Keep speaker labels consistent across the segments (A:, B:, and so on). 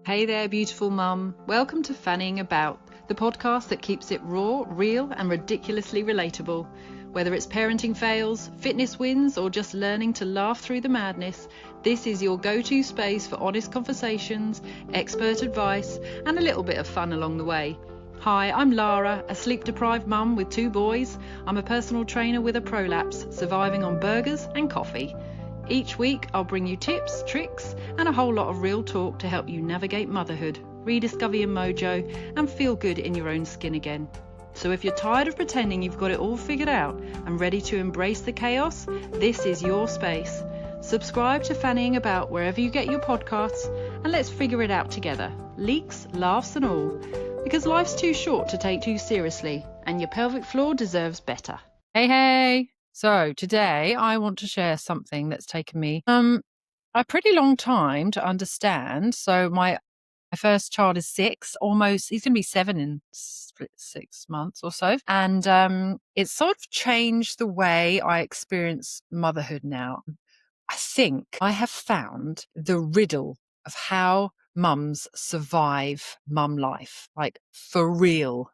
A: Hey there, beautiful mum. Welcome to Fannying About, the podcast that keeps it raw, real, and ridiculously relatable. Whether it's parenting fails, fitness wins, or just learning to laugh through the madness, this is your go-to space for honest conversations, expert advice, and a little bit of fun along the way. Hi, I'm Lara, a sleep-deprived mum with 2 boys. I'm a personal trainer with a prolapse, surviving on burgers and coffee. Each week, I'll bring you tips, tricks, and a whole lot of real talk to help you navigate motherhood, rediscover your mojo, and feel good in your own skin again. So if you're tired of pretending you've got it all figured out and ready to embrace the chaos, this is your space. Subscribe to Fannying About wherever you get your podcasts, and let's figure it out together. Leaks, laughs, and all. Because life's too short to take too seriously, and your pelvic floor deserves better. Hey! So today I want to share something that's taken me a pretty long time to understand. So my first child is 6, almost, he's going to be 7 in 6 months or so. And it's sort of changed the way I experience motherhood now. I think I have found the riddle of how mums survive mum life, like for real.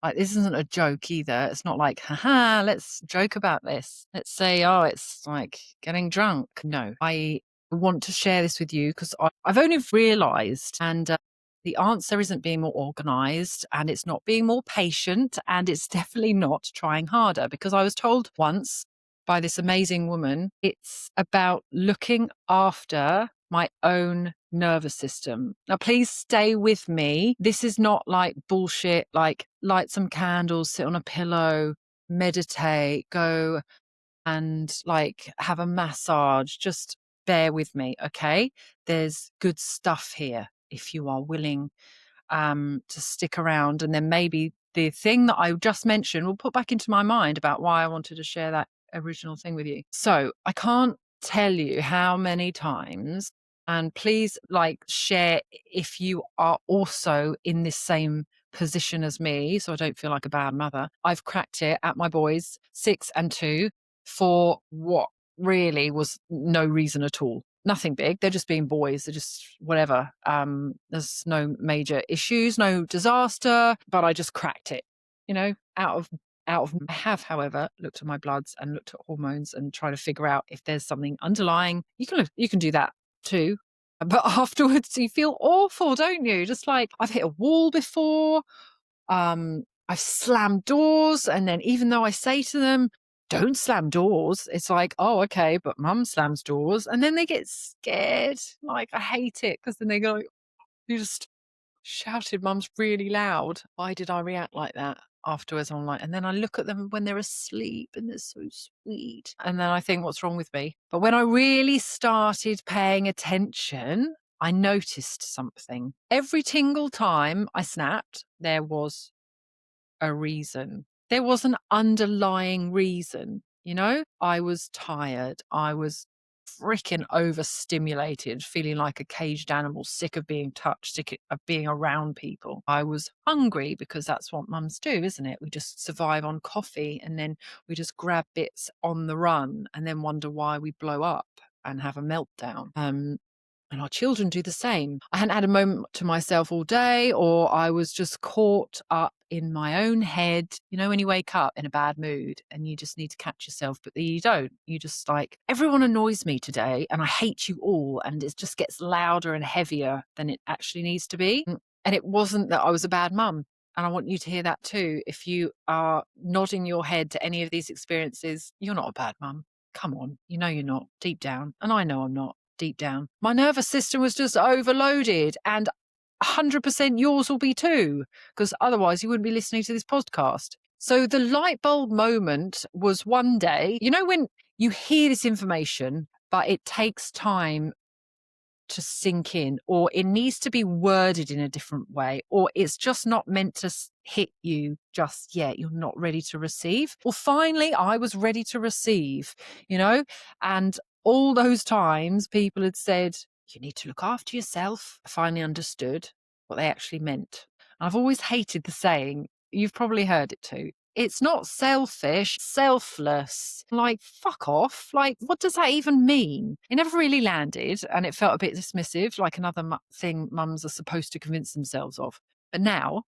A: Like, this isn't a joke either. It's not like, haha, let's joke about this. Let's say, oh, it's like getting drunk. No, I want to share this with you because I've only realized, and the answer isn't being more organized, and it's not being more patient, and it's definitely not trying harder, because I was told once by this amazing woman, it's about looking after my own nervous system. Now, please stay with me. This is not like bullshit, like light some candles, sit on a pillow, meditate, go and like have a massage. Just bear with me, okay? There's good stuff here if you are willing to stick around. And then maybe the thing that I just mentioned will put back into my mind about why I wanted to share that original thing with you. So I can't tell you how many times, and please like share if you are also in this same position as me, so I don't feel like a bad mother. I've cracked it at my boys 6 and 2 for what really was no reason at all. Nothing big. They're just being boys. They're just whatever. There's no major issues, no disaster, but I just cracked it, out of I have, however, looked at my bloods and looked at hormones and try to figure out if there's something underlying. You can do that too. But afterwards you feel awful, don't you? Just like, I've hit a wall before. I've slammed doors, and then even though I say to them, don't slam doors, it's like, oh, okay, but mum slams doors. And then they get scared. Like, I hate it, because then they go, you just shouted, mum's really loud. Why did I react like that? Afterwards, I'm like, and then I look at them when they're asleep and they're so sweet. And then I think, what's wrong with me? But when I really started paying attention, I noticed something. Every single time I snapped, there was a reason. There was an underlying reason. I was tired. I was freaking overstimulated, feeling like a caged animal, sick of being touched, sick of being around people. I was hungry, because that's what mums do, isn't it? We just survive on coffee, and then we just grab bits on the run, and then wonder why we blow up and have a meltdown. And our children do the same. I hadn't had a moment to myself all day, or I was just caught up in my own head. When you wake up in a bad mood and you just need to catch yourself, but you don't. You just like, everyone annoys me today and I hate you all. And it just gets louder and heavier than it actually needs to be. And it wasn't that I was a bad mum. And I want you to hear that too. If you are nodding your head to any of these experiences, you're not a bad mum. Come on. You're not, deep down. And I know I'm not. Deep down, my nervous system was just overloaded, and 100% yours will be too, because otherwise you wouldn't be listening to this podcast. So the light bulb moment was one day, when you hear this information, but it takes time to sink in, or it needs to be worded in a different way, or it's just not meant to hit you just yet. You're not ready to receive. Well, finally, I was ready to receive, and all those times people had said, you need to look after yourself. I finally understood what they actually meant. And I've always hated the saying, you've probably heard it too, It's not selfish, selfless. Like, fuck off. Like, what does that even mean? It never really landed, and it felt a bit dismissive, like another thing mums are supposed to convince themselves of. But now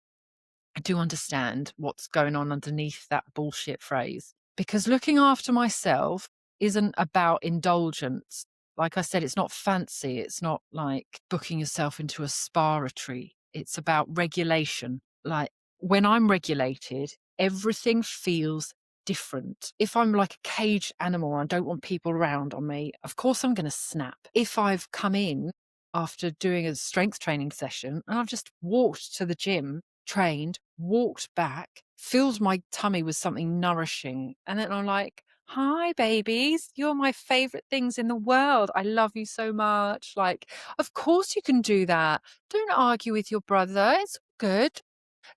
A: I do understand what's going on underneath that bullshit phrase. Because looking after myself isn't about indulgence. Like I said, it's not fancy. It's not like booking yourself into a spa retreat. It's about regulation. Like when I'm regulated, everything feels different. If I'm like a caged animal and I don't want people around on me, of course I'm going to snap. If I've come in after doing a strength training session and I've just walked to the gym, trained, walked back, filled my tummy with something nourishing. And then I'm like, hi, babies, you're my favorite things in the world. I love you so much. Like, of course you can do that. Don't argue with your brother. It's good.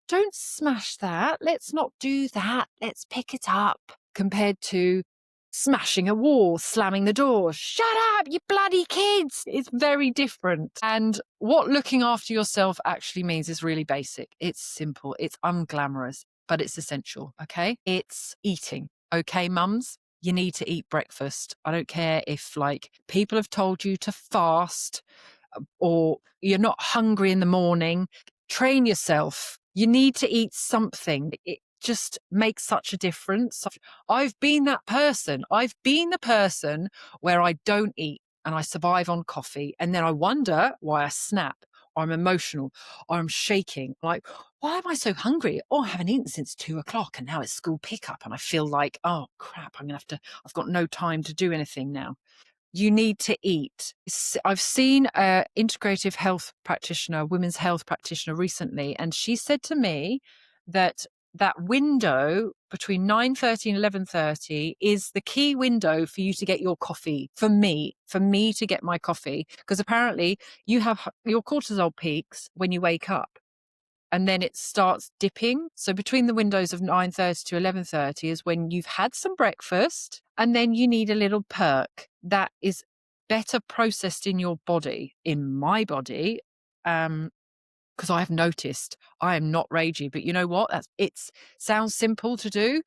A: Don't smash that. Let's not do that. Let's pick it up. Compared to smashing a wall, slamming the door. Shut up, you bloody kids. It's very different. And what looking after yourself actually means is really basic. It's simple. It's unglamorous, but it's essential. Okay. It's eating. Okay, mums, you need to eat breakfast. I don't care if like people have told you to fast or you're not hungry in the morning. Train yourself. You need to eat something. It just makes such a difference. I've been that person. I've been the person where I don't eat and I survive on coffee. And then I wonder why I snap or I'm emotional or I'm shaking. Like, why am I so hungry? Oh, I haven't eaten since 2 o'clock and now it's school pickup. And I feel like, oh crap, I've got no time to do anything now. You need to eat. I've seen an integrative health practitioner, women's health practitioner recently, and she said to me that that window between 9:30 and 11:30 is the key window for you to get your coffee. For me to get my coffee, because apparently you have your cortisol peaks when you wake up. And then it starts dipping. So between the windows of 9:30 to 11:30 is when you've had some breakfast and then you need a little perk that is better processed in your body, in my body. Because I have noticed I am not ragey, but you know what? It sounds simple to do,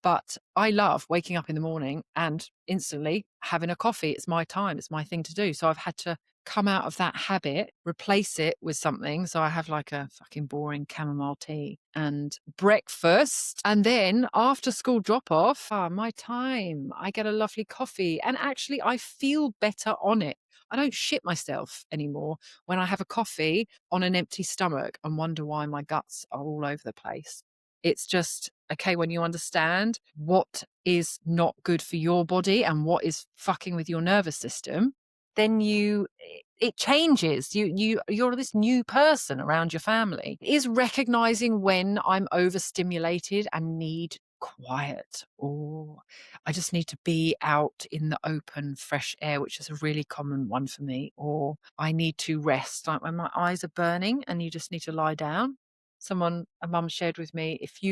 A: but I love waking up in the morning and instantly having a coffee. It's my time. It's my thing to do. So I've had to come out of that habit, replace it with something. So I have like a fucking boring chamomile tea and breakfast. And then after school drop off, my time, I get a lovely coffee and actually I feel better on it. I don't shit myself anymore when I have a coffee on an empty stomach and wonder why my guts are all over the place. It's just, okay, when you understand what is not good for your body and what is fucking with your nervous system, then it changes. You're this new person around your family. It is recognizing when I'm overstimulated and need quiet, or I just need to be out in the open, fresh air, which is a really common one for me, or I need to rest, like when my eyes are burning and you just need to lie down. A mum shared with me, if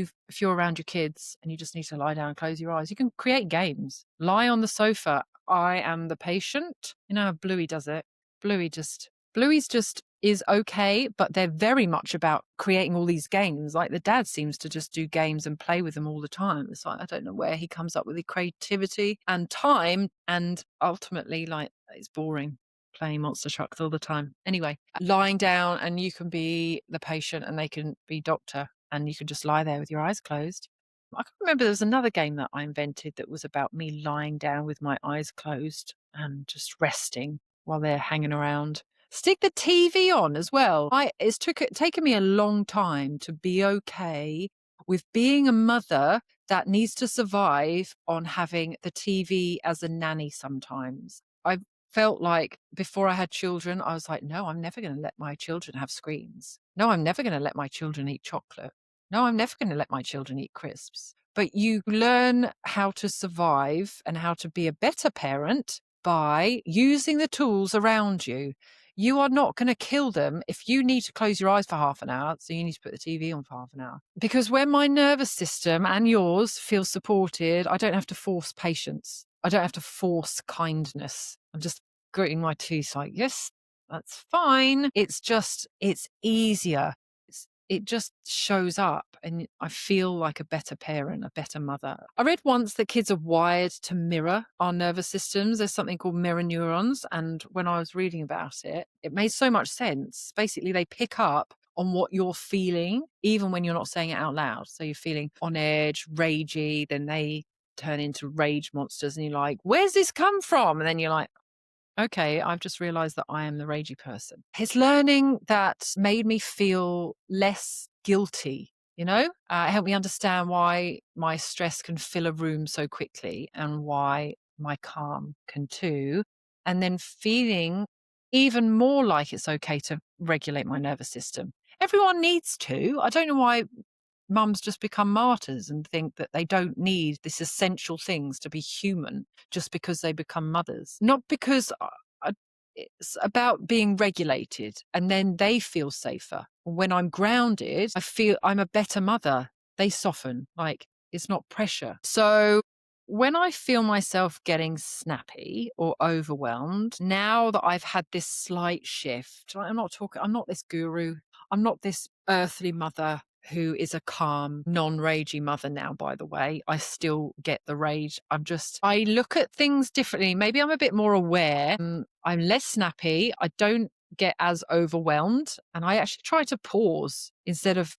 A: you're around your kids and you just need to lie down and close your eyes, you can create games. Lie on the sofa. I am the patient. You know how Bluey does it. Bluey's just is okay, but they're very much about creating all these games. Like the dad seems to just do games and play with them all the time. It's like, I don't know where he comes up with the creativity and time, and ultimately, like, it's boring playing monster trucks all the time. Anyway, lying down and you can be the patient and they can be doctor and you can just lie there with your eyes closed. I can remember there was another game that I invented that was about me lying down with my eyes closed and just resting while they're hanging around. Stick the TV on as well. It's taken me a long time to be okay with being a mother that needs to survive on having the TV as a nanny sometimes. I felt like before I had children, I was like, no, I'm never going to let my children have screens. No, I'm never going to let my children eat chocolate. No, I'm never going to let my children eat crisps. But you learn how to survive and how to be a better parent by using the tools around you. You are not going to kill them if you need to close your eyes for half an hour. So you need to put the TV on for half an hour. Because when my nervous system and yours feel supported, I don't have to force patience. I don't have to force kindness. I'm just gritting my teeth like, yes, that's fine. It's easier.
B: it just shows up, and I feel like a better parent, a better mother. I read once that kids are wired to mirror our nervous systems. There's something called mirror neurons. And when I was reading about it, it made so much sense. Basically, they pick up on what you're feeling, even when you're not saying it out loud. So you're feeling on edge, ragey, then they turn into rage monsters, and you're like, where's this come from? And then you're like, okay, I've just realized that I am the ragey person. His learning that made me feel less guilty, it helped me understand why my stress can fill a room so quickly and why my calm can too. And then feeling even more like it's okay to regulate my nervous system. Everyone needs to. I don't know why mums just become martyrs and think that they don't need these essential things to be human just because they become mothers. Not because it's about being regulated, and then they feel safer. When I'm grounded, I feel I'm a better mother. They soften, like it's not pressure. So when I feel myself getting snappy or overwhelmed, now that I've had this slight shift, I'm not this guru. I'm not this earthly mother who is a calm, non-ragey mother now, by the way. I still get the rage. I look at things differently. Maybe I'm a bit more aware. I'm less snappy. I don't get as overwhelmed. And I actually try to pause instead of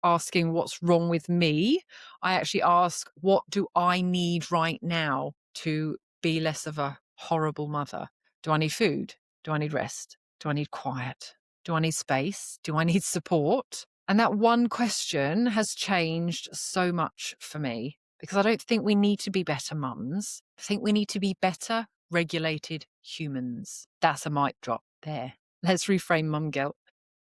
B: asking what's wrong with me. I actually ask, what do I need right now to be less of a horrible mother? Do I need food? Do I need rest? Do I need quiet? Do I need space? Do I need support? And that one question has changed so much for me, because I don't think we need to be better mums. I think we need to be better regulated humans. That's a mic drop there. Let's reframe mum guilt.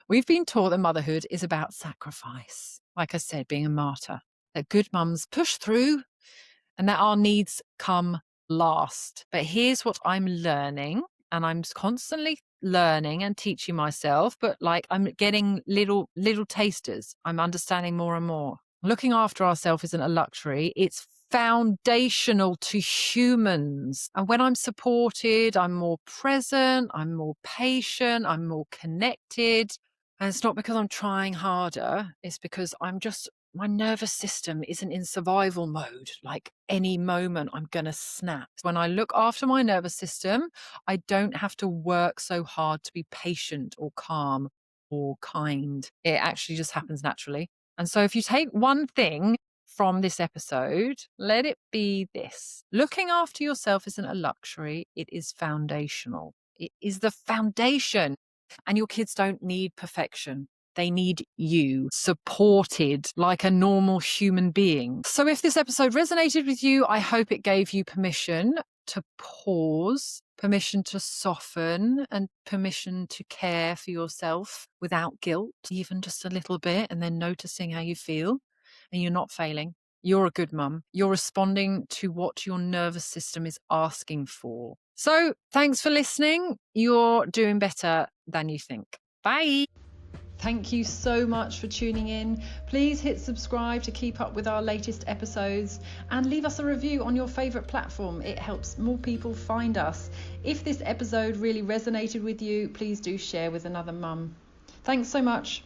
B: We've been taught that motherhood is about sacrifice. Like I said, being a martyr, that good mums push through and that our needs come last. But here's what I'm learning, and I'm constantly learning and teaching myself, but like I'm getting little tasters. I'm understanding more and more. Looking after ourselves isn't a luxury. It's foundational to humans. And when I'm supported, I'm more present, I'm more patient, I'm more connected. And it's not because I'm trying harder. It's because my nervous system isn't in survival mode. Like any moment I'm going to snap. When I look after my nervous system, I don't have to work so hard to be patient or calm or kind. It actually just happens naturally. And so if you take one thing from this episode, let it be this. Looking after yourself isn't a luxury. It is foundational. It is the foundation. And your kids don't need perfection. They need you supported like a normal human being. So if this episode resonated with you, I hope it gave you permission to pause, permission to soften, and permission to care for yourself without guilt, even just a little bit, and then noticing how you feel. And you're not failing. You're a good mum. You're responding to what your nervous system is asking for. So thanks for listening. You're doing better than you think. Bye.
A: Thank you so much for tuning in. Please hit subscribe to keep up with our latest episodes, and leave us a review on your favourite platform. It helps more people find us. If this episode really resonated with you, please do share with another mum. Thanks so much.